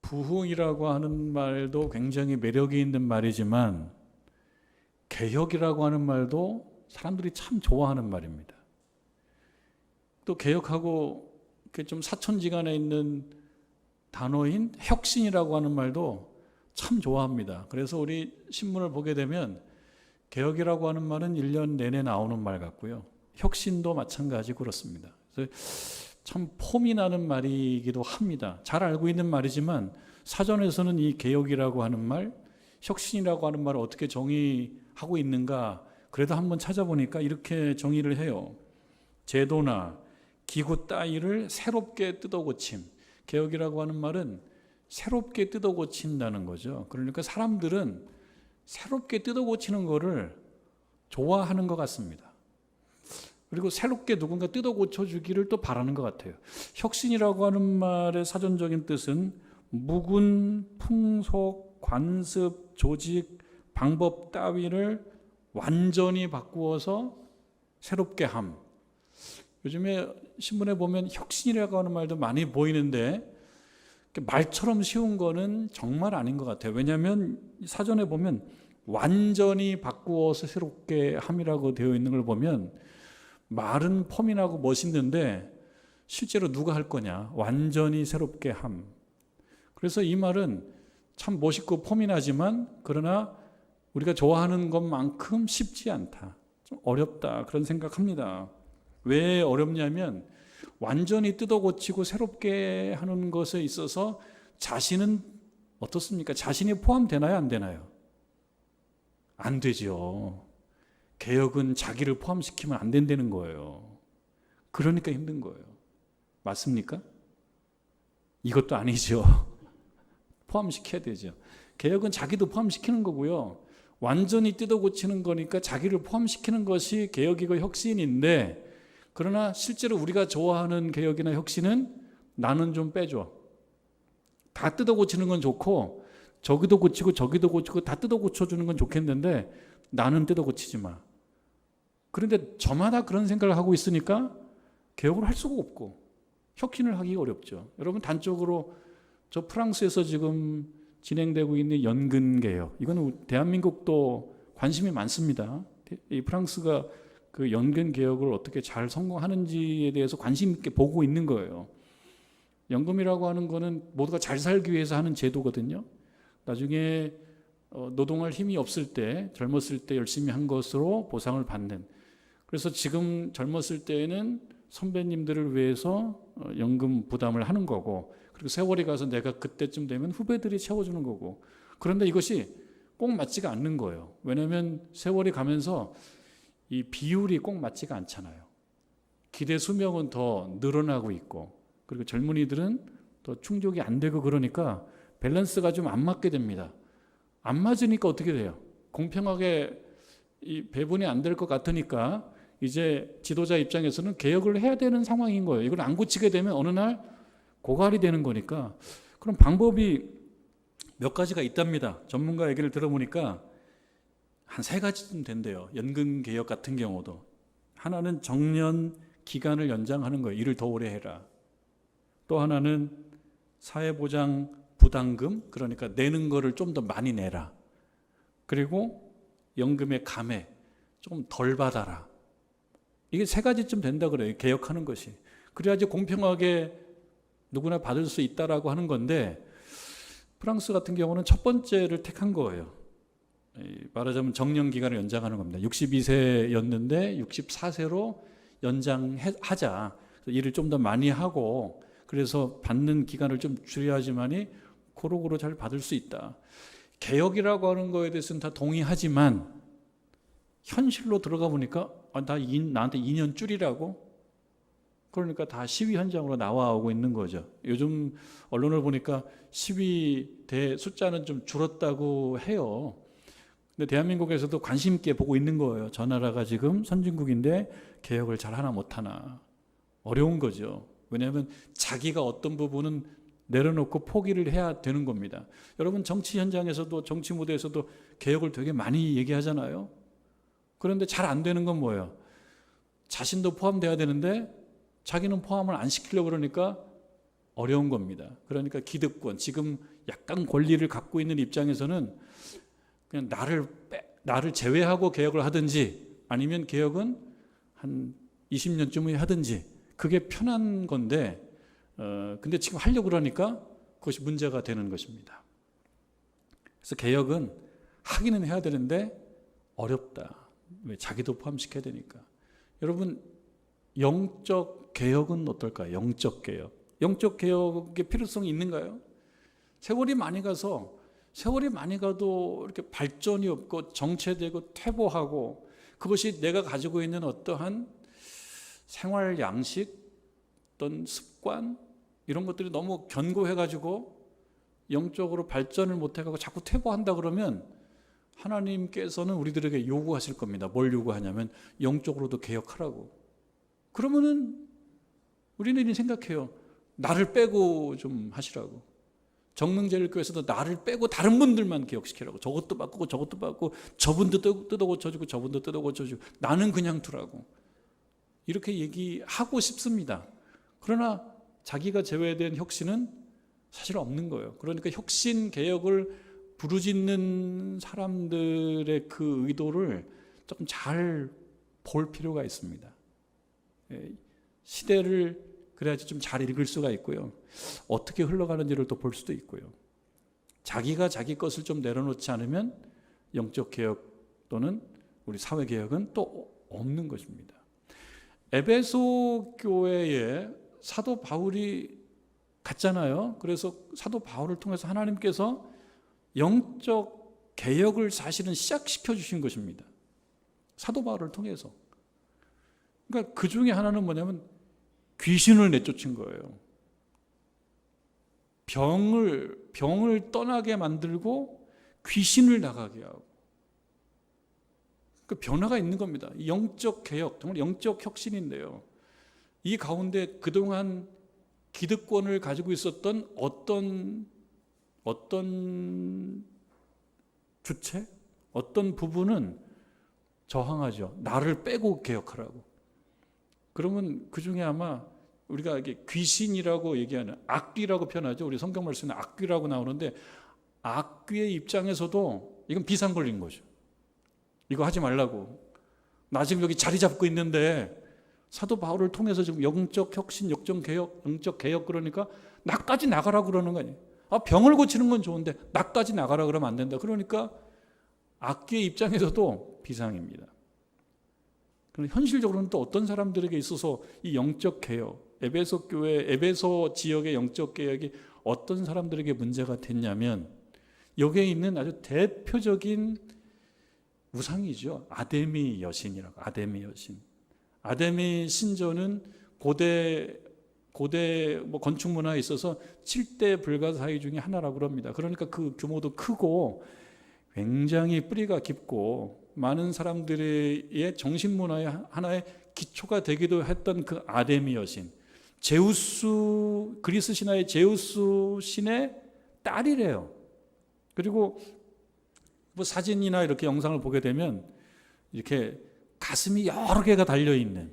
부흥이라고 하는 말도 굉장히 매력이 있는 말이지만 개혁이라고 하는 말도 사람들이 참 좋아하는 말입니다. 또 개혁하고 좀 사천지간에 있는 단어인 혁신이라고 하는 말도 참 좋아합니다. 그래서 우리 신문을 보게 되면 개혁이라고 하는 말은 1년 내내 나오는 말 같고요. 혁신도 마찬가지 그렇습니다. 그래서 참 폼이 나는 말이기도 합니다. 잘 알고 있는 말이지만 사전에서는 이 개혁이라고 하는 말, 혁신이라고 하는 말을 어떻게 정의하고 있는가, 그래도 한번 찾아보니까 이렇게 정의를 해요. 제도나 기구 따위를 새롭게 뜯어고침. 개혁이라고 하는 말은 새롭게 뜯어고친다는 거죠. 그러니까 사람들은 새롭게 뜯어고치는 거를 좋아하는 것 같습니다. 그리고 새롭게 누군가 뜯어고쳐주기를 또 바라는 것 같아요. 혁신이라고 하는 말의 사전적인 뜻은 묵은 풍속, 관습, 조직, 방법 따위를 완전히 바꾸어서 새롭게 함. 요즘에 신문에 보면 혁신이라고 하는 말도 많이 보이는데 말처럼 쉬운 거는 정말 아닌 것 같아요. 왜냐하면 사전에 보면 완전히 바꾸어서 새롭게 함이라고 되어 있는 걸 보면 말은 폼이나고 멋있는데 실제로 누가 할 거냐? 완전히 새롭게 함. 그래서 이 말은 참 멋있고 폼이 나지만 그러나 우리가 좋아하는 것만큼 쉽지 않다. 좀 어렵다. 그런 생각합니다. 왜 어렵냐면 완전히 뜯어고치고 새롭게 하는 것에 있어서 자신은 어떻습니까? 자신이 포함되나요? 안 되나요? 안 되죠. 개혁은 자기를 포함시키면 안 된다는 거예요. 그러니까 힘든 거예요. 맞습니까? 이것도 아니죠. 포함시켜야 되죠. 개혁은 자기도 포함시키는 거고요. 완전히 뜯어고치는 거니까 자기를 포함시키는 것이 개혁이고 혁신인데, 그러나 실제로 우리가 좋아하는 개혁이나 혁신은 나는 좀 빼줘. 다 뜯어고치는 건 좋고 저기도 고치고 저기도 고치고 다 뜯어고쳐주는 건 좋겠는데 나는 뜯어고치지 마. 그런데 저마다 그런 생각을 하고 있으니까 개혁을 할 수가 없고 혁신을 하기가 어렵죠. 여러분, 단적으로 저 프랑스에서 지금 진행되고 있는 연근개혁, 이거는 대한민국도 관심이 많습니다. 이 프랑스가 그 연금개혁을 어떻게 잘 성공하는지에 대해서 관심 있게 보고 있는 거예요. 연금이라고 하는 거는 모두가 잘 살기 위해서 하는 제도거든요. 나중에 노동할 힘이 없을 때, 젊었을 때 열심히 한 것으로 보상을 받는. 그래서 지금 젊었을 때에는 선배님들을 위해서 연금 부담을 하는 거고, 그리고 세월이 가서 내가 그때쯤 되면 후배들이 채워주는 거고. 그런데 이것이 꼭 맞지가 않는 거예요. 왜냐하면 세월이 가면서 이 비율이 꼭 맞지가 않잖아요. 기대 수명은 더 늘어나고 있고, 그리고 젊은이들은 더 충족이 안 되고, 그러니까 밸런스가 좀 안 맞게 됩니다. 안 맞으니까 어떻게 돼요? 공평하게 이 배분이 안 될 것 같으니까 이제 지도자 입장에서는 개혁을 해야 되는 상황인 거예요. 이걸 안 고치게 되면 어느 날 고갈이 되는 거니까. 그럼 방법이 몇 가지가 있답니다. 전문가 얘기를 들어보니까 한 3가지쯤 된대요. 연금개혁 같은 경우도. 하나는 정년 기간을 연장하는 거예요. 일을 더 오래 해라. 또 하나는 사회보장 부담금, 그러니까 내는 거를 좀 더 많이 내라. 그리고 연금의 감액 조금 덜 받아라. 이게 3가지쯤 된다 그래요. 개혁하는 것이. 그래야지 공평하게 누구나 받을 수 있다라고 하는 건데, 프랑스 같은 경우는 첫 번째를 택한 거예요. 말하자면 정년 기간을 연장하는 겁니다. 62세였는데 64세로 연장하자. 일을 좀 더 많이 하고, 그래서 받는 기간을 좀 줄여야지만이 고루고루 잘 받을 수 있다. 개혁이라고 하는 거에 대해서는 다 동의하지만 현실로 들어가 보니까 나한테 2년 줄이라고? 그러니까 다 시위 현장으로 나와오고 있는 거죠. 요즘 언론을 보니까 시위대 숫자는 좀 줄었다고 해요. 근데 대한민국에서도 관심 있게 보고 있는 거예요. 저 나라가 지금 선진국인데 개혁을 잘 하나 못하나. 어려운 거죠. 왜냐하면 자기가 어떤 부분은 내려놓고 포기를 해야 되는 겁니다. 여러분, 정치 현장에서도, 정치 무대에서도 개혁을 되게 많이 얘기하잖아요. 그런데 잘 안 되는 건 뭐예요? 자신도 포함돼야 되는데 자기는 포함을 안 시키려고 그러니까 어려운 겁니다. 그러니까 기득권, 지금 약간 권리를 갖고 있는 입장에서는 그냥 나를 제외하고 개혁을 하든지 아니면 개혁은 한 20년쯤 후에 하든지 그게 편한 건데 근데 지금 하려고 그러니까 그것이 문제가 되는 것입니다. 그래서 개혁은 하기는 해야 되는데 어렵다. 왜? 자기도 포함시켜야 되니까. 여러분, 영적 개혁은 어떨까요? 영적 개혁. 영적 개혁의 필요성이 있는가요? 세월이 많이 가도 이렇게 발전이 없고 정체되고 퇴보하고 그것이 내가 가지고 있는 어떠한 생활 양식, 어떤 습관 이런 것들이 너무 견고해가지고 영적으로 발전을 못해가고 자꾸 퇴보한다 그러면 하나님께서는 우리들에게 요구하실 겁니다. 뭘 요구하냐면 영적으로도 개혁하라고. 그러면은 우리는 생각해요. 나를 빼고 좀 하시라고. 정릉제일교회에서도 나를 빼고 다른 분들만 개혁시키라고. 저것도 바꾸고 저것도 바꾸고 저분도 뜯어 고쳐주고 저분도 뜯어 고쳐주고 나는 그냥 두라고. 이렇게 얘기하고 싶습니다. 그러나 자기가 제외된 혁신은 사실 없는 거예요. 그러니까 혁신 개혁을 부르짖는 사람들의 그 의도를 조금 잘 볼 필요가 있습니다. 시대를 그래야지 좀 잘 읽을 수가 있고요. 어떻게 흘러가는지를 또 볼 수도 있고요. 자기가 자기 것을 좀 내려놓지 않으면 영적 개혁 또는 우리 사회 개혁은 또 없는 것입니다. 에베소 교회에 사도 바울이 갔잖아요. 그래서 사도 바울을 통해서 하나님께서 영적 개혁을 사실은 시작시켜 주신 것입니다. 사도 바울을 통해서. 그러니까 그 중에 하나는 뭐냐면 귀신을 내쫓은 거예요. 병을 떠나게 만들고 귀신을 나가게 하고. 그 변화가 있는 겁니다. 영적 개혁, 정말 영적 혁신인데요. 이 가운데 그동안 기득권을 가지고 있었던 어떤 주체, 어떤 부분은 저항하죠. 나를 빼고 개혁하라고. 그러면 그 중에 아마 우리가 이게 귀신이라고 얘기하는 악귀라고 표현하죠. 우리 성경 말씀에 악귀라고 나오는데 악귀의 입장에서도 이건 비상 걸린 거죠. 이거 하지 말라고. 나 지금 여기 자리 잡고 있는데 사도 바울을 통해서 지금 영적 혁신, 영적 개혁 그러니까 나까지 나가라고 그러는 거 아니에요. 병을 고치는 건 좋은데 나까지 나가라 그러면 안 된다. 그러니까 악귀의 입장에서도 비상입니다. 그럼 현실적으로는 또 어떤 사람들에게 있어서 이 영적 개혁, 에베소 교회, 에베소 지역의 영적 개혁이 어떤 사람들에게 문제가 됐냐면 여기에 있는 아주 대표적인 우상이죠. 아데미 여신이라고. 아데미 여신. 아데미 신전은 고대 건축 문화에 있어서 7대 불가사의 중에 하나라고 합니다. 그러니까 그 규모도 크고 굉장히 뿌리가 깊고 많은 사람들의 정신 문화의 하나의 기초가 되기도 했던 그 아데미 여신. 제우스, 그리스 신화의 제우스 신의 딸이래요. 그리고 뭐 사진이나 이렇게 영상을 보게 되면 이렇게 가슴이 여러 개가 달려있는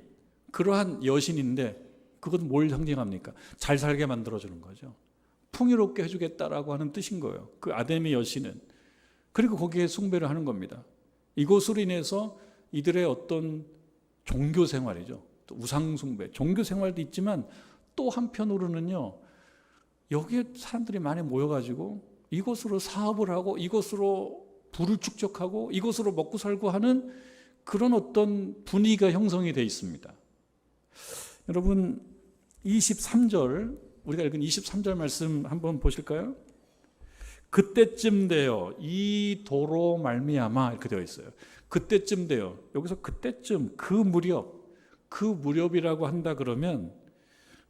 그러한 여신인데 그건 뭘 상징합니까? 잘 살게 만들어주는 거죠. 풍요롭게 해주겠다라고 하는 뜻인 거예요. 그 아데미 여신은. 그리고 거기에 숭배를 하는 겁니다. 이것으로 인해서 이들의 어떤 종교 생활이죠. 또 우상 숭배, 종교 생활도 있지만 또 한편으로는요. 여기에 사람들이 많이 모여가지고 이것으로 사업을 하고 이것으로 부를 축적하고 이것으로 먹고 살고 하는 그런 어떤 분위기가 형성이 되어 있습니다. 여러분 23절 우리가 읽은 23절 말씀 한번 보실까요? 그때쯤 되어 이 도로 말미암아 이렇게 되어 있어요. 그때쯤 되어 여기서 그때쯤 그 무렵이라고 한다 그러면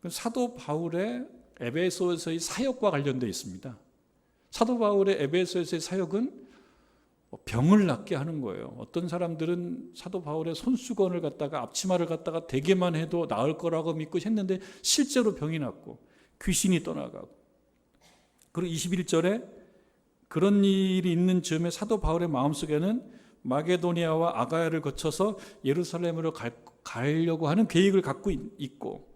사도 바울의 에베소에서의 사역과 관련되어 있습니다. 사도 바울의 에베소에서의 사역은 병을 낫게 하는 거예요. 어떤 사람들은 사도 바울의 손수건을 갖다가 앞치마를 갖다가 대게만 해도 나을 거라고 믿고 했는데 실제로 병이 낫고 귀신이 떠나가고. 그리고 21절에 그런 일이 있는 즈음에 사도 바울의 마음속에는 마게도니아와 아가야를 거쳐서 예루살렘으로 가려고 하는 계획을 갖고 있고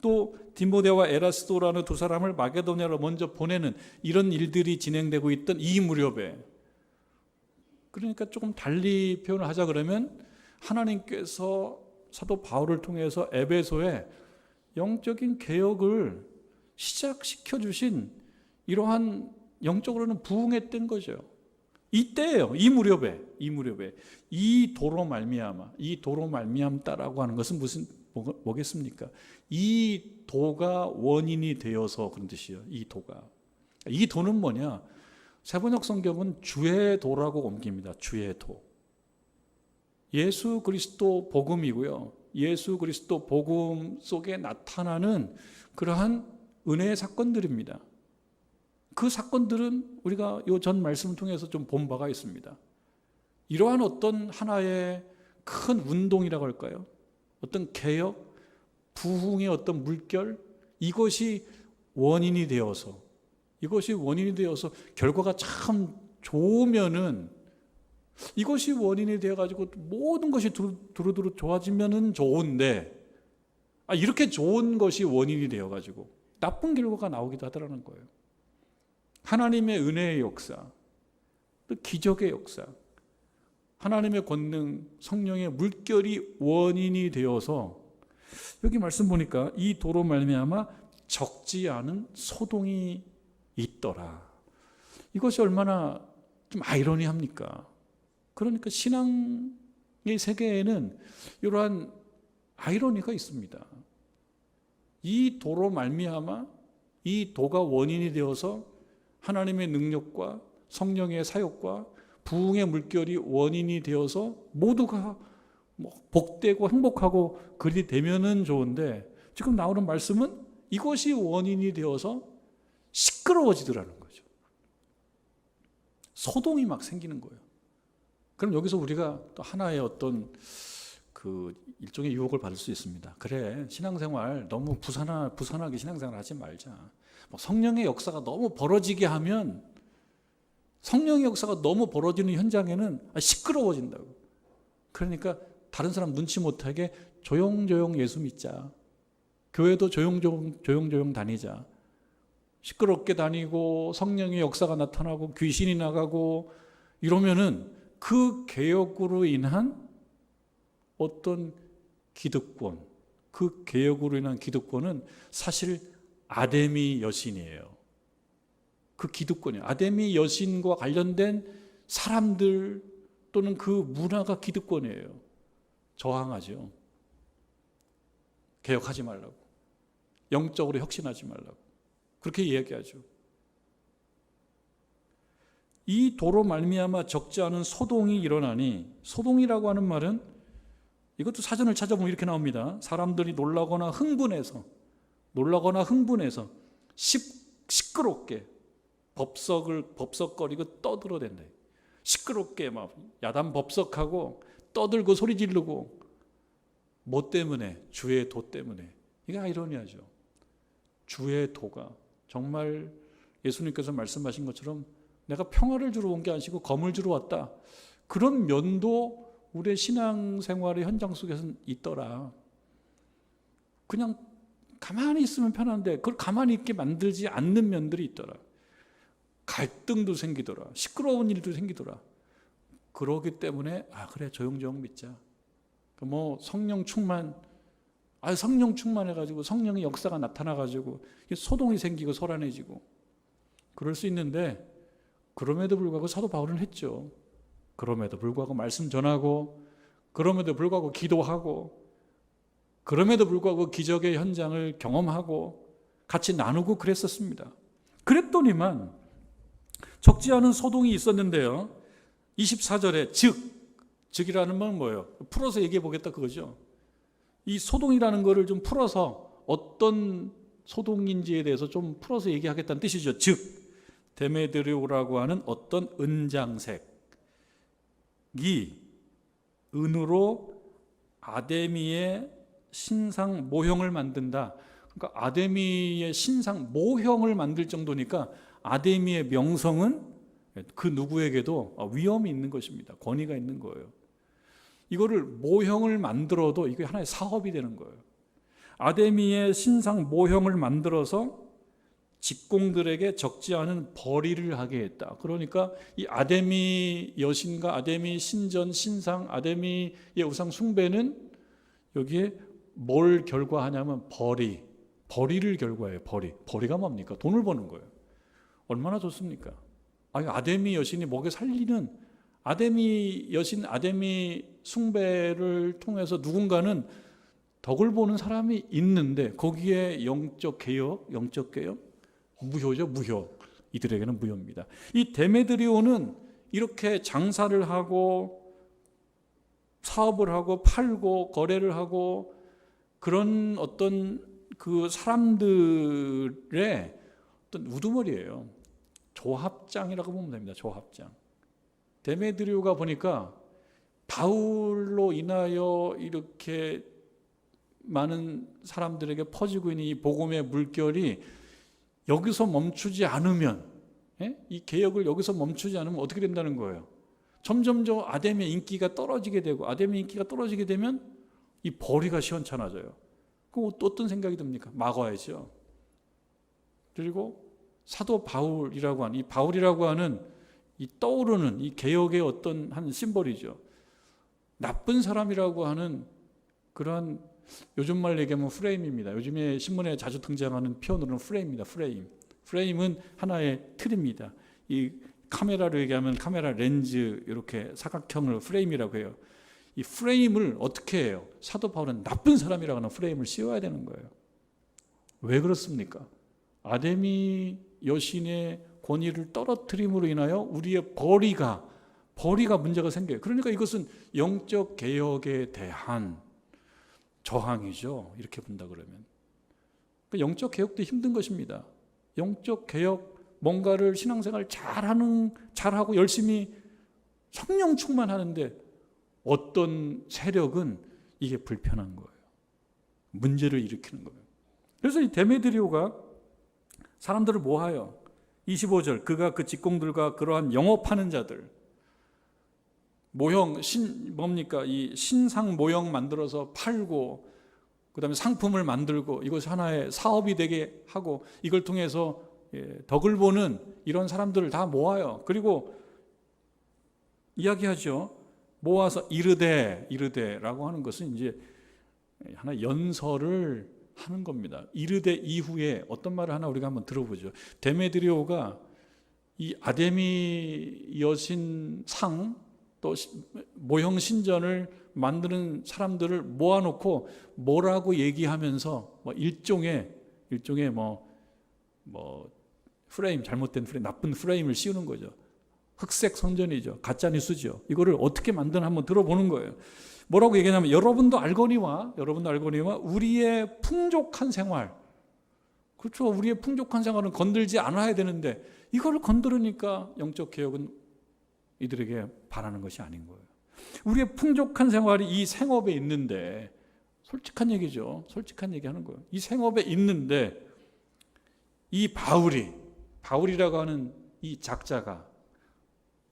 또 디모데와 에라스도라는 두 사람을 마게도냐로 먼저 보내는 이런 일들이 진행되고 있던 이 무렵에, 그러니까 조금 달리 표현을 하자 그러면 하나님께서 사도 바울을 통해서 에베소에 영적인 개혁을 시작시켜 주신 이러한 영적으로는 부흥했던 거죠. 이때예요. 이 무렵에 이 도로 말미암다라고 하는 것은 뭐겠습니까? 이 도가 원인이 되어서 그런 뜻이에요. 이 도는 뭐냐? 세번역 성경은 주의 도라고 옮깁니다. 주의 도. 예수 그리스도 복음이고요. 예수 그리스도 복음 속에 나타나는 그러한 은혜의 사건들입니다. 그 사건들은 우리가 이 전 말씀을 통해서 좀 본 바가 있습니다. 이러한 어떤 하나의 큰 운동이라고 할까요? 어떤 개혁, 부흥의 어떤 물결, 이것이 원인이 되어서 결과가 참 좋으면은, 이것이 원인이 되어가지고 모든 것이 두루두루 좋아지면은 좋은데, 이렇게 좋은 것이 원인이 되어가지고 나쁜 결과가 나오기도 하더라는 거예요. 하나님의 은혜의 역사, 또 기적의 역사, 하나님의 권능, 성령의 물결이 원인이 되어서, 여기 말씀 보니까 이 도로 말미암아 적지 않은 소동이 있더라. 이것이 얼마나 좀 아이러니합니까? 그러니까 신앙의 세계에는 이러한 아이러니가 있습니다. 이 도로 말미암아, 이 도가 원인이 되어서 하나님의 능력과 성령의 사역과 부흥의 물결이 원인이 되어서 모두가 복되고 행복하고 그리 되면은 좋은데, 지금 나오는 말씀은 이것이 원인이 되어서 시끄러워지더라는 거죠. 소동이 막 생기는 거예요. 그럼 여기서 우리가 또 하나의 어떤 그 일종의 유혹을 받을 수 있습니다. 그래, 신앙생활 너무 부산하게 신앙생활 하지 말자. 성령의 역사가 너무 벌어지게 하면, 성령의 역사가 너무 벌어지는 현장에는 시끄러워진다고. 그러니까 다른 사람 눈치 못하게 조용조용 예수 믿자. 교회도 조용조용 다니자. 시끄럽게 다니고 성령의 역사가 나타나고 귀신이 나가고 이러면은 그 개혁으로 인한 어떤 기득권, 그 개혁으로 인한 기득권은 사실 아데미 여신이에요. 그 기득권이에요. 아데미 여신과 관련된 사람들 또는 그 문화가 기득권이에요. 저항하죠. 개혁하지 말라고. 영적으로 혁신하지 말라고. 그렇게 이야기하죠. 이 도로 말미암아 적지 않은 소동이 일어나니, 소동이라고 하는 말은 이것도 사전을 찾아보면 이렇게 나옵니다. 사람들이 놀라거나 흥분해서 시끄럽게 법석거리고 떠들어댄다. 시끄럽게 막 야단법석하고 떠들고 소리 지르고, 뭐 때문에? 주의 도 때문에. 이게 아이러니하죠. 주의 도가 정말 예수님께서 말씀하신 것처럼 내가 평화를 주러 온 게 아니고 검을 주러 왔다. 그런 면도 우리의 신앙생활의 현장 속에서는 있더라. 그냥 가만히 있으면 편한데 그걸 가만히 있게 만들지 않는 면들이 있더라. 갈등도 생기더라. 시끄러운 일도 생기더라. 그러기 때문에 그래, 조용조용 믿자. 성령 충만해가지고 성령의 역사가 나타나가지고 소동이 생기고 소란해지고 그럴 수 있는데, 그럼에도 불구하고 사도 바울은 했죠. 그럼에도 불구하고 말씀 전하고, 그럼에도 불구하고 기도하고, 그럼에도 불구하고 기적의 현장을 경험하고 같이 나누고 그랬었습니다. 그랬더니만 적지 않은 소동이 있었는데요. 24절에 즉이라는 건 뭐예요? 풀어서 얘기해 보겠다 그거죠. 이 소동이라는 거를 좀 풀어서 어떤 소동인지에 대해서 좀 풀어서 얘기하겠다는 뜻이죠. 즉 데메드리오라고 하는 어떤 은장색이 은으로 아데미의 신상 모형을 만든다. 그러니까 아데미의 신상 모형을 만들 정도니까 아데미의 명성은 그 누구에게도 위험이 있는 것입니다. 권위가 있는 거예요. 이거를 모형을 만들어도 이게 하나의 사업이 되는 거예요. 아데미의 신상 모형을 만들어서 직공들에게 적지 않은 벌이를 하게 했다. 그러니까 이 아데미 여신과 아데미 신전, 신상, 아데미의 우상 숭배는 여기에 뭘 결과하냐면 벌이를 결과해요. 벌이가 뭡니까? 돈을 버는 거예요. 얼마나 좋습니까? 아데미 여신이 목에 살리는 아데미 여신, 아데미 숭배를 통해서 누군가는 덕을 보는 사람이 있는데 거기에 영적 개혁, 무효죠, 무효. 이들에게는 무효입니다. 이 데메드리오는 이렇게 장사를 하고 사업을 하고 팔고 거래를 하고 그런 어떤 그 사람들의 어떤 우두머리예요. 조합장이라고 보면 됩니다. 조합장. 데메드리오가 보니까 바울로 인하여 이렇게 많은 사람들에게 퍼지고 있는 이 복음의 물결이 여기서 멈추지 않으면, 이 개혁을 여기서 멈추지 않으면 어떻게 된다는 거예요? 점점 저 아데미의 인기가 떨어지게 되고, 아데미 인기가 떨어지게 되면 이 벌이가 시원찮아져요. 그럼 또 어떤 생각이 듭니까? 막아야죠. 그리고 사도 바울이라고 하는, 이 바울이라고 하는 이 떠오르는 이 개혁의 어떤 한 심벌이죠. 나쁜 사람이라고 하는 그러한, 요즘 말 얘기하면 프레임입니다. 요즘에 신문에 자주 등장하는 표현으로는 프레임입니다. 프레임은 하나의 틀입니다. 이 카메라로 얘기하면 카메라 렌즈 이렇게 사각형을 프레임이라고 해요. 이 프레임을 어떻게 해요? 사도 바울은 나쁜 사람이라고 하는 프레임을 씌워야 되는 거예요. 왜 그렇습니까? 아데미 여신의 권위를 떨어뜨림으로 인하여 우리의 벌이가 문제가 생겨요. 그러니까 이것은 영적 개혁에 대한 저항이죠. 이렇게 본다 그러면. 그러니까 영적 개혁도 힘든 것입니다. 영적 개혁, 뭔가를 신앙생활 잘하고 열심히 성령 충만하는데 어떤 세력은 이게 불편한 거예요. 문제를 일으키는 거예요. 그래서 이 데메드리오가 사람들을 모아요. 25절, 그가 그 직공들과 그러한 영업하는 자들, 모형, 뭡니까? 이 신상 모형 만들어서 팔고, 그 다음에 상품을 만들고, 이것이 하나의 사업이 되게 하고, 이걸 통해서 덕을 보는 이런 사람들을 다 모아요. 그리고 이야기하죠. 모아서 이르되라고 하는 것은 이제 하나 연설을 하는 겁니다. 이르되 이후에 어떤 말을 하나 우리가 한번 들어보죠. 데메드리오가 이 아데미 여신 상, 또 모형 신전을 만드는 사람들을 모아놓고 뭐라고 얘기하면서 일종의 프레임, 잘못된 프레임, 나쁜 프레임을 씌우는 거죠. 흑색 선전이죠. 가짜 뉴스죠. 이거를 어떻게 만드나 한번 들어보는 거예요. 뭐라고 얘기하냐면 여러분도 알거니와 우리의 풍족한 생활, 그렇죠. 우리의 풍족한 생활은 건들지 않아야 되는데 이걸 건드리니까 영적 개혁은 이들에게 바라는 것이 아닌 거예요. 우리의 풍족한 생활이 이 생업에 있는데, 솔직한 얘기죠. 솔직한 얘기 하는 거예요. 이 생업에 있는데 이 바울이라고 하는 이 작자가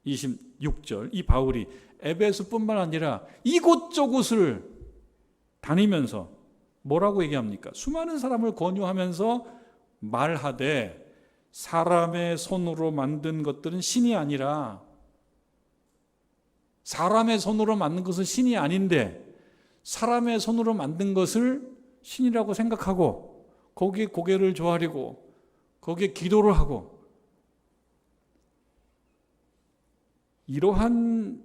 26절, 이 바울이 에베소뿐만 아니라 이곳저곳을 다니면서 뭐라고 얘기합니까? 수많은 사람을 권유하면서 말하되 사람의 손으로 만든 것들은 신이 아니라, 사람의 손으로 만든 것은 신이 아닌데 사람의 손으로 만든 것을 신이라고 생각하고 거기에 고개를 조아리고 거기에 기도를 하고, 이러한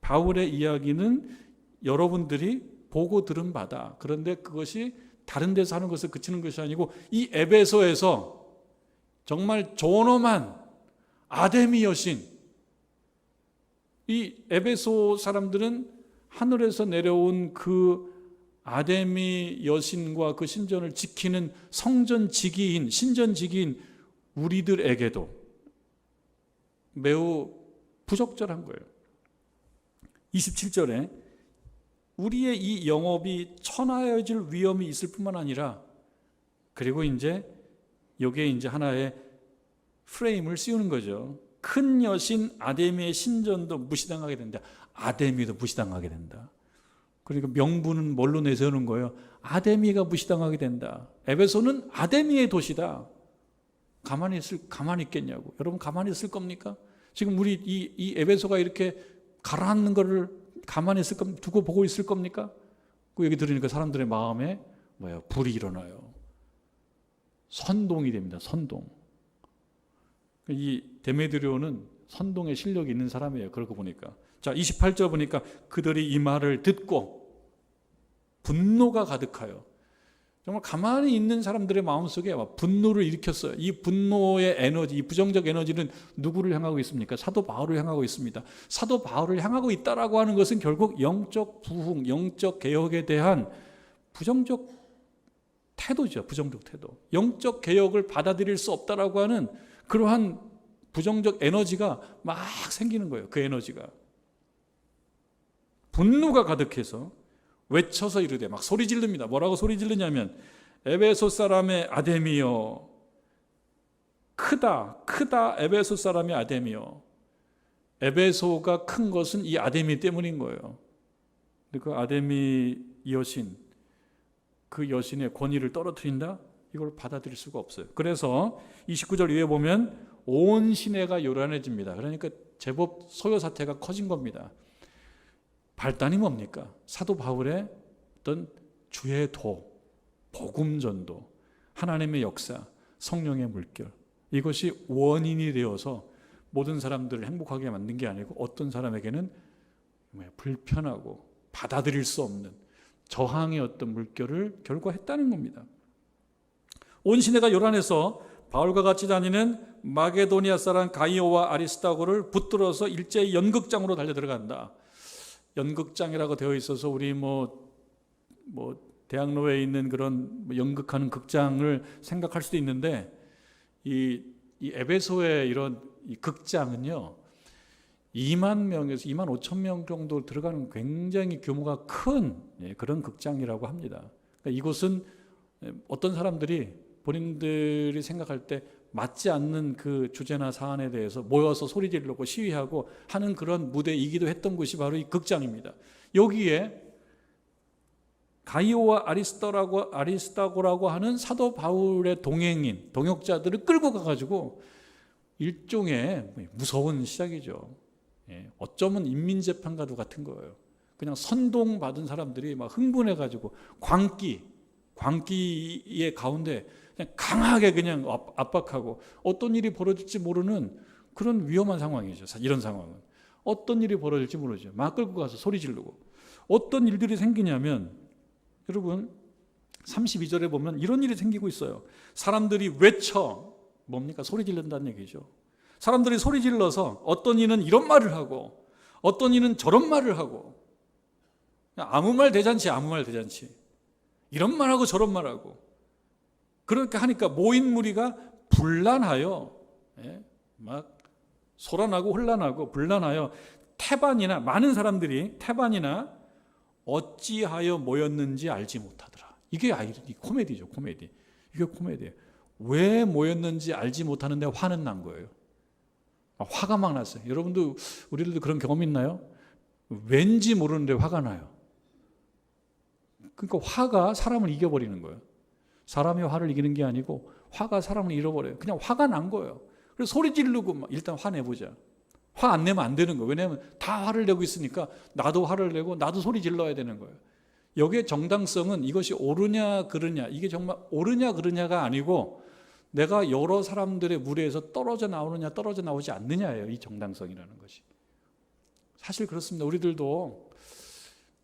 바울의 이야기는 여러분들이 보고 들은 바다. 그런데 그것이 다른 데서 하는 것을 그치는 것이 아니고 이 에베소에서 정말 존엄한 아데미 여신, 이 에베소 사람들은 하늘에서 내려온 그 아데미 여신과 그 신전을 지키는 성전지기인, 신전지기인 우리들에게도 매우 부적절한 거예요. 27절에 우리의 이 영업이 천하여질 위험이 있을 뿐만 아니라, 그리고 이제 여기에 이제 하나의 프레임을 씌우는 거죠. 큰 여신 아데미의 신전도 무시당하게 된다. 아데미도 무시당하게 된다. 그러니까 명분은 뭘로 내세우는 거예요? 아데미가 무시당하게 된다. 에베소는 아데미의 도시다. 가만히 있겠냐고. 여러분 가만히 있을 겁니까? 지금 우리 이 에베소가 이렇게 가라앉는 거를 가만히 두고 보고 있을 겁니까? 그 얘기 들으니까 사람들의 마음에 불이 일어나요. 선동이 됩니다. 선동. 이 데메드리오는 선동의 실력이 있는 사람이에요. 그러고 보니까. 자, 28절 보니까 그들이 이 말을 듣고 분노가 가득하여, 정말 가만히 있는 사람들의 마음속에 분노를 일으켰어요. 이 분노의 에너지, 이 부정적 에너지는 누구를 향하고 있습니까? 사도 바울을 향하고 있습니다. 사도 바울을 향하고 있다라고 하는 것은 결국 영적 부흥, 영적 개혁에 대한 부정적 태도죠. 부정적 태도. 영적 개혁을 받아들일 수 없다라고 하는 그러한 부정적 에너지가 막 생기는 거예요. 그 에너지가. 분노가 가득해서 외쳐서 이르되, 막 소리 지릅니다. 뭐라고 소리 지르냐면 에베소 사람의 아데미여, 크다 에베소 사람의 아데미여. 에베소가 큰 것은 이 아데미 때문인 거예요. 그 아데미 여신, 그 여신의 권위를 떨어뜨린다? 이걸 받아들일 수가 없어요. 그래서 29절 위에 보면 온 시내가 요란해집니다. 그러니까 제법 소요 사태가 커진 겁니다. 발단이 뭡니까? 사도 바울의 어떤 주의 도, 복음 전도, 하나님의 역사, 성령의 물결, 이것이 원인이 되어서 모든 사람들을 행복하게 만든 게 아니고 어떤 사람에게는 불편하고 받아들일 수 없는 저항의 어떤 물결을 결과했다는 겁니다. 온 시내가 요란해서 바울과 같이 다니는 마게도니아 사람 가이오와 아리스다고를 붙들어서 일제히 연극장으로 달려 들어간다. 연극장이라고 되어 있어서 우리 대학로에 있는 그런 연극하는 극장을 생각할 수도 있는데, 이 에베소의 이런 이 극장은요 2만 명에서 2만 5천 명 정도 들어가는 굉장히 규모가 큰 그런 극장이라고 합니다. 그러니까 이곳은 어떤 사람들이 본인들이 생각할 때 맞지 않는 그 주제나 사안에 대해서 모여서 소리 지르고 시위하고 하는 그런 무대이기도 했던 곳이 바로 이 극장입니다. 여기에 가이오와 아리스다고라고 하는 사도 바울의 동행인, 동역자들을 끌고 가가지고 일종의 무서운 시작이죠. 어쩌면 인민재판과도 같은 거예요. 그냥 선동받은 사람들이 막 흥분해가지고 광기의 가운데 그냥 강하게 그냥 압박하고 어떤 일이 벌어질지 모르는 그런 위험한 상황이죠. 이런 상황은 어떤 일이 벌어질지 모르죠. 막 끌고 가서 소리 지르고 어떤 일들이 생기냐면, 여러분 32절에 보면 이런 일이 생기고 있어요. 사람들이 외쳐, 뭡니까? 소리 지른다는 얘기죠. 사람들이 소리 질러서 어떤 이는 이런 말을 하고 어떤 이는 저런 말을 하고, 아무 말 대잔치 이런 말하고 저런 말하고, 그렇게 하니까 모인 무리가 분란하여, 막 소란하고 혼란하고 분란하여 많은 사람들이 태반이나 어찌하여 모였는지 알지 못하더라. 이게 코미디죠. 코미디. 이게 코미디예요. 왜 모였는지 알지 못하는데 화는 난 거예요. 화가 막 났어요. 여러분도, 우리들도 그런 경험 있나요? 왠지 모르는데 화가 나요. 그러니까 화가 사람을 이겨버리는 거예요. 사람이 화를 이기는 게 아니고 화가 사람을 잃어버려요. 그냥 화가 난 거예요. 그래서 소리 지르고 막 일단 화내보자. 화 안 내면 안 되는 거예요. 왜냐하면 다 화를 내고 있으니까 나도 화를 내고 나도 소리 질러야 되는 거예요. 여기에 정당성은 이것이 옳으냐 그르냐, 이게 정말 옳으냐 그르냐가 아니고 내가 여러 사람들의 무리에서 떨어져 나오느냐 떨어져 나오지 않느냐예요. 이 정당성이라는 것이. 사실 그렇습니다. 우리들도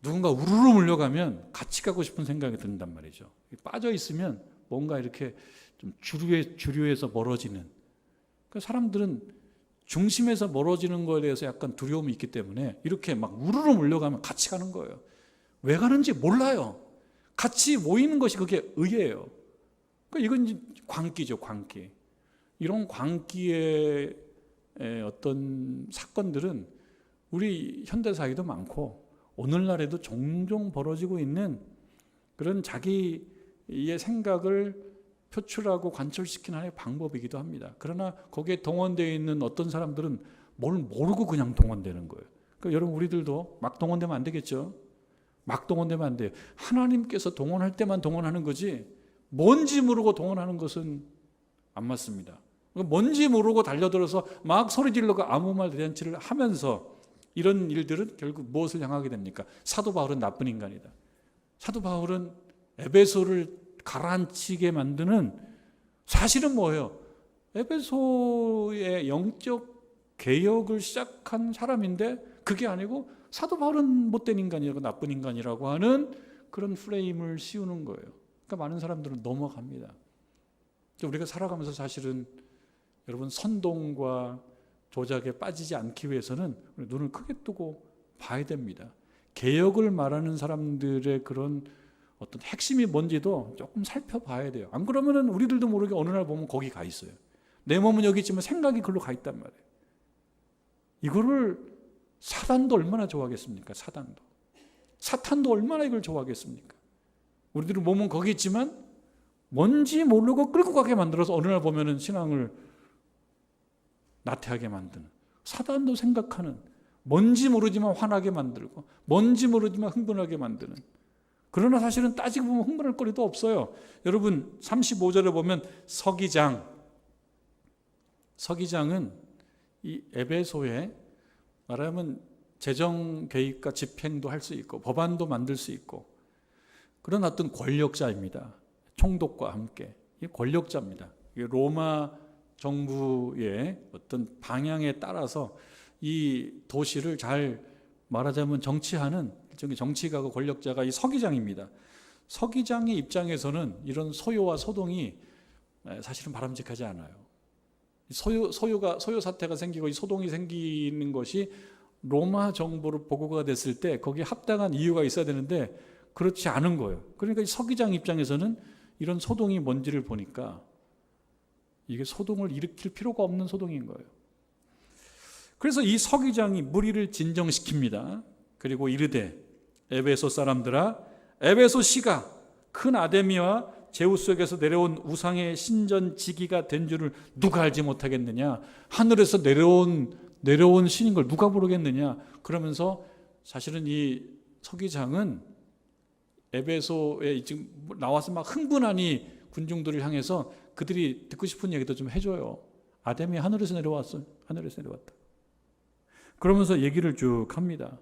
누군가 우르르 몰려가면 같이 가고 싶은 생각이 든단 말이죠. 빠져 있으면 뭔가 이렇게 좀 주류에서 멀어지는, 그러니까 사람들은 중심에서 멀어지는 거에 대해서 약간 두려움이 있기 때문에 이렇게 막 우르르 몰려가면 같이 가는 거예요. 왜 가는지 몰라요. 같이 모이는 것이 그게 의예요. 그러니까 이건 광기죠, 광기. 이런 광기의 어떤 사건들은 우리 현대사회도 많고 오늘날에도 종종 벌어지고 있는 그런 자기의 생각을 표출하고 관철시키는 하나의 방법이기도 합니다. 그러나 거기에 동원되어 있는 어떤 사람들은 뭘 모르고 그냥 동원되는 거예요. 그러니까 여러분, 우리들도 막 동원되면 안 되겠죠. 막 동원되면 안 돼요. 하나님께서 동원할 때만 동원하는 거지 뭔지 모르고 동원하는 것은 안 맞습니다. 뭔지 모르고 달려들어서 막 소리 질러고 아무 말 대잔치를 하면서 이런 일들은 결국 무엇을 향하게 됩니까? 사도 바울은 나쁜 인간이다. 사도 바울은 에베소를 가라앉히게 만드는 사실은 뭐예요? 에베소의 영적 개혁을 시작한 사람인데 그게 아니고 사도 바울은 못된 인간이라고 나쁜 인간이라고 하는 그런 프레임을 씌우는 거예요. 그러니까 많은 사람들은 넘어갑니다. 우리가 살아가면서 사실은 여러분 선동과 조작에 빠지지 않기 위해서는 눈을 크게 뜨고 봐야 됩니다. 개혁을 말하는 사람들의 그런 어떤 핵심이 뭔지도 조금 살펴봐야 돼요. 안 그러면은 우리들도 모르게 어느 날 보면 거기 가 있어요. 내 몸은 여기 있지만 생각이 글로 가 있단 말이에요. 이거를 사단도 얼마나 좋아하겠습니까? 사탄도 얼마나 이걸 좋아하겠습니까? 우리들은 몸은 거기 있지만 뭔지 모르고 끌고 가게 만들어서 어느 날 보면은 신앙을 나태하게 만드는, 사단도 생각하는, 뭔지 모르지만 화나게 만들고 뭔지 모르지만 흥분하게 만드는, 그러나 사실은 따지고 보면 흥분할 거리도 없어요. 여러분 35절에 보면 서기장은 이 에베소에 말하면 재정 개입과 집행도 할 수 있고 법안도 만들 수 있고 그런 어떤 권력자입니다. 총독과 함께 이 권력자입니다. 로마 정부의 어떤 방향에 따라서 이 도시를 잘 말하자면 정치하는 일종의 정치가고 권력자가 이 서기장입니다. 서기장의 입장에서는 이런 소요와 소동이 사실은 바람직하지 않아요. 소요 사태가 생기고 이 소동이 생기는 것이 로마 정부로 보고가 됐을 때 거기에 합당한 이유가 있어야 되는데 그렇지 않은 거예요. 그러니까 이 서기장 입장에서는 이런 소동이 뭔지를 보니까 이게 소동을 일으킬 필요가 없는 소동인 거예요. 그래서 이 서기장이 무리를 진정시킵니다. 그리고 이르되 에베소 사람들아, 에베소 시가 큰 아데미와 제우스에게서 내려온 우상의 신전지기가 된 줄을 누가 알지 못하겠느냐? 하늘에서 내려온 신인 걸 누가 모르겠느냐? 그러면서 사실은 이 서기장은 에베소에 지금 나와서 막 흥분하니 군중들을 향해서 그들이 듣고 싶은 얘기도 좀 해줘요. 아데미 하늘에서 내려왔어. 하늘에서 내려왔다. 그러면서 얘기를 쭉 합니다.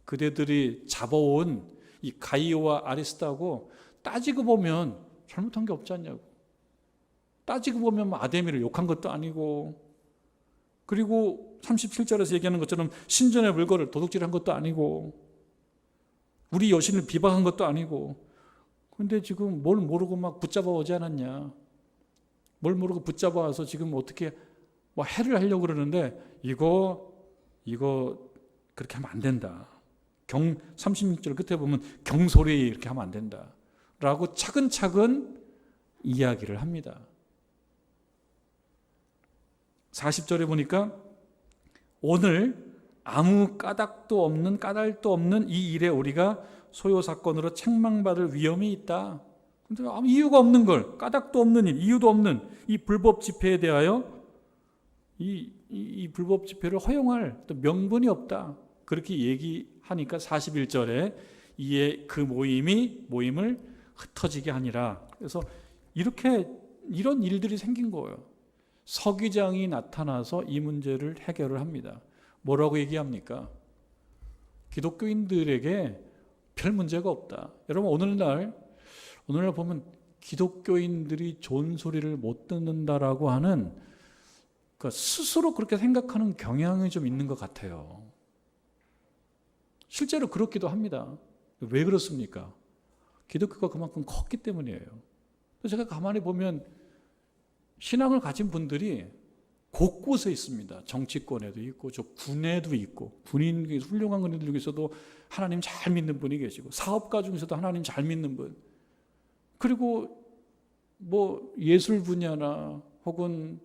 그대들이 잡아온 이 가이오와 아리스타고 따지고 보면 잘못한 게 없지 않냐고. 따지고 보면 아데미를 욕한 것도 아니고, 그리고 37절에서 얘기하는 것처럼 신전의 물건을 도둑질한 것도 아니고, 우리 여신을 비방한 것도 아니고, 근데 지금 뭘 모르고 막 붙잡아 오지 않았냐. 뭘 모르고 붙잡아 와서 지금 어떻게 뭐 해를 하려고 그러는데 이거 그렇게 하면 안 된다. 36절 끝에 보면 경솔히 이렇게 하면 안 된다. 라고 차근차근 이야기를 합니다. 40절에 보니까 오늘 아무 까닭도 없는 이 일에 우리가 소요 사건으로 책망받을 위험이 있다. 근데 아무 이유가 없는 걸, 까닭도 없는 일, 이유도 없는 이 불법 집회에 대하여 이 불법 집회를 허용할 또 명분이 없다. 그렇게 얘기하니까 41절에 이에 그 모임을 흩어지게 하니라. 그래서 이런 일들이 생긴 거예요. 서기장이 나타나서 이 문제를 해결을 합니다. 뭐라고 얘기합니까? 기독교인들에게 별 문제가 없다. 여러분 오늘날 보면 기독교인들이 좋은 소리를 못 듣는다라고 하는 그러니까 스스로 그렇게 생각하는 경향이 좀 있는 것 같아요. 실제로 그렇기도 합니다. 왜 그렇습니까? 기독교가 그만큼 컸기 때문이에요. 제가 가만히 보면 신앙을 가진 분들이 곳곳에 있습니다. 정치권에도 있고 저 군에도 있고 군인 훌륭한 군인들 중에서도 하나님 잘 믿는 분이 계시고 사업가 중에서도 하나님 잘 믿는 분, 그리고 뭐 예술 분야나 혹은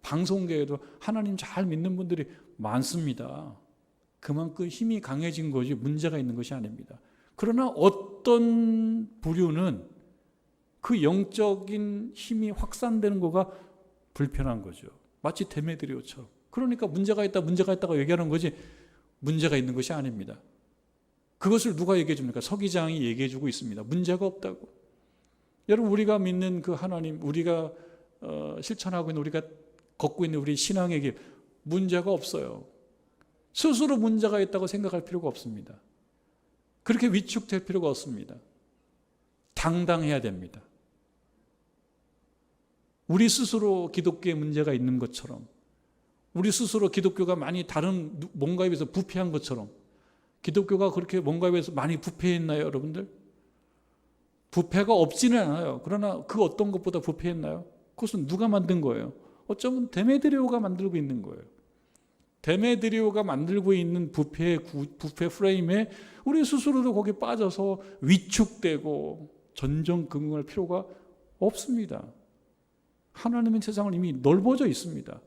방송계에도 하나님 잘 믿는 분들이 많습니다. 그만큼 힘이 강해진 것이 문제가 있는 것이 아닙니다. 그러나 어떤 부류는 그 영적인 힘이 확산되는 거가 불편한 거죠. 마치 데메드리오처럼. 그러니까 문제가 있다고 얘기하는 거지 문제가 있는 것이 아닙니다. 그것을 누가 얘기해 줍니까? 서기장이 얘기해 주고 있습니다. 문제가 없다고. 여러분, 우리가 믿는 그 하나님, 우리가 실천하고 있는, 우리가 걷고 있는 우리 신앙의 길, 문제가 없어요. 스스로 문제가 있다고 생각할 필요가 없습니다. 그렇게 위축될 필요가 없습니다. 당당해야 됩니다. 우리 스스로 기독교에 문제가 있는 것처럼, 우리 스스로 기독교가 많이 다른 뭔가에 비해서 부패한 것처럼, 기독교가 그렇게 뭔가에 비해서 많이 부패했나요, 여러분들? 부패가 없지는 않아요. 그러나 그 어떤 것보다 부패했나요? 그것은 누가 만든 거예요? 어쩌면 데메드리오가 만들고 있는 거예요. 데메드리오가 만들고 있는 부패 프레임에 우리 스스로도 거기에 빠져서 위축되고 전전긍긍할 필요가 없습니다. 하나님의 세상은 이미 넓어져 있습니다.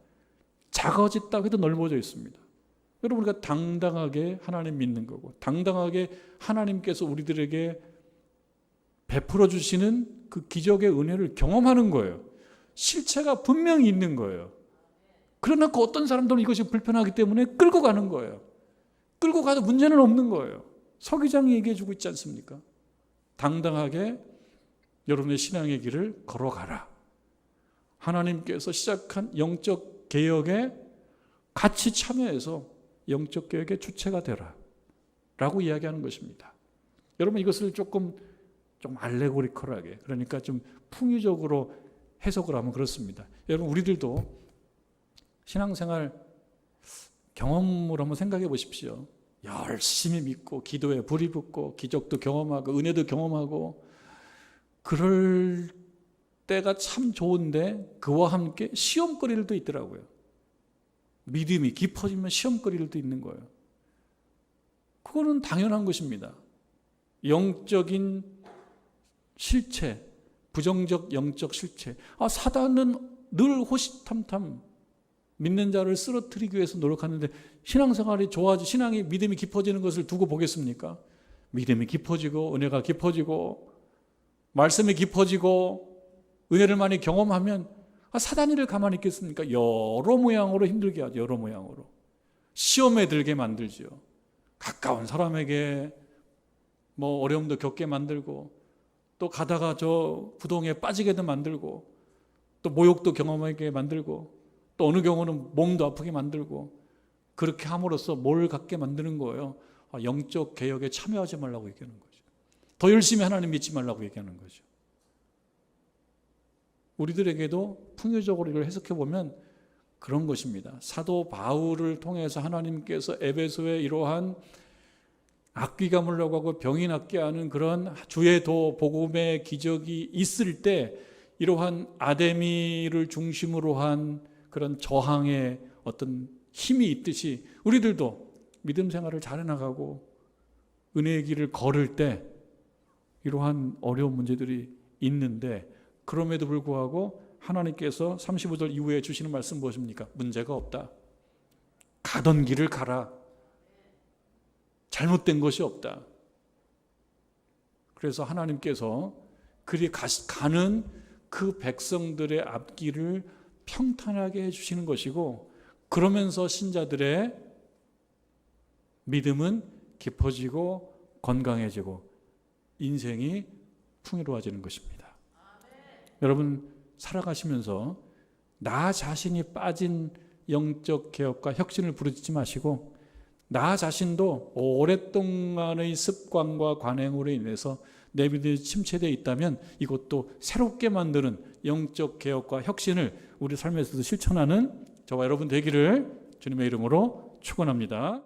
작아졌다고 해도 넓어져 있습니다. 여러분, 우리가 당당하게 하나님 믿는 거고, 당당하게 하나님께서 우리들에게 베풀어 주시는 그 기적의 은혜를 경험하는 거예요. 실체가 분명히 있는 거예요. 그러나 그 어떤 사람들은 이것이 불편하기 때문에 끌고 가는 거예요. 끌고 가도 문제는 없는 거예요. 서기장이 얘기해 주고 있지 않습니까? 당당하게 여러분의 신앙의 길을 걸어가라. 하나님께서 시작한 영적 개혁에 같이 참여해서 영적 개혁의 주체가 되라 라고 이야기하는 것입니다. 여러분, 이것을 좀 알레고리컬하게, 그러니까 좀 풍유적으로 해석을 하면 그렇습니다. 여러분, 우리들도 신앙생활 경험을 한번 생각해 보십시오. 열심히 믿고 기도에 불이 붙고 기적도 경험하고 은혜도 경험하고 그럴 때가 참 좋은데 그와 함께 시험거리들도 있더라고요. 믿음이 깊어지면 시험거리들도 있는 거예요. 그거는 당연한 것입니다. 영적인 실체, 부정적 영적 실체. 사단은 늘 호시탐탐 믿는 자를 쓰러뜨리기 위해서 노력하는데, 신앙생활이 좋아지고 신앙이 믿음이 깊어지는 것을 두고 보겠습니까? 믿음이 깊어지고 은혜가 깊어지고 말씀이 깊어지고 은혜를 많이 경험하면 사단이 이를 가만히 있겠습니까? 여러 모양으로 힘들게 하죠. 여러 모양으로 시험에 들게 만들죠. 가까운 사람에게 어려움도 겪게 만들고, 또 가다가 저 부동에 빠지게도 만들고, 또 모욕도 경험하게 만들고, 또 어느 경우는 몸도 아프게 만들고, 그렇게 함으로써 뭘 갖게 만드는 거예요? 영적 개혁에 참여하지 말라고 얘기하는 거죠. 더 열심히 하나님 믿지 말라고 얘기하는 거죠. 우리들에게도 풍요적으로 이걸 해석해 보면 그런 것입니다. 사도 바울을 통해서 하나님께서 에베소에 이러한 악귀가 물러가고 병이 낫게 하는 그런 주의 도 복음의 기적이 있을 때, 이러한 아데미를 중심으로 한 그런 저항의 어떤 힘이 있듯이 우리들도 믿음 생활을 잘 해나가고 은혜의 길을 걸을 때 이러한 어려운 문제들이 있는데, 그럼에도 불구하고 하나님께서 35절 이후에 주시는 말씀 무엇입니까? 문제가 없다. 가던 길을 가라. 잘못된 것이 없다. 그래서 하나님께서 그리 가는 그 백성들의 앞길을 평탄하게 해주시는 것이고, 그러면서 신자들의 믿음은 깊어지고 건강해지고 인생이 풍요로워지는 것입니다. 여러분, 살아가시면서 나 자신이 빠진 영적 개혁과 혁신을 부르짖지 마시고, 나 자신도 오랫동안의 습관과 관행으로 인해서 내 믿음이 침체되어 있다면 이것도 새롭게 만드는 영적 개혁과 혁신을 우리 삶에서도 실천하는 저와 여러분 되기를 주님의 이름으로 축원합니다.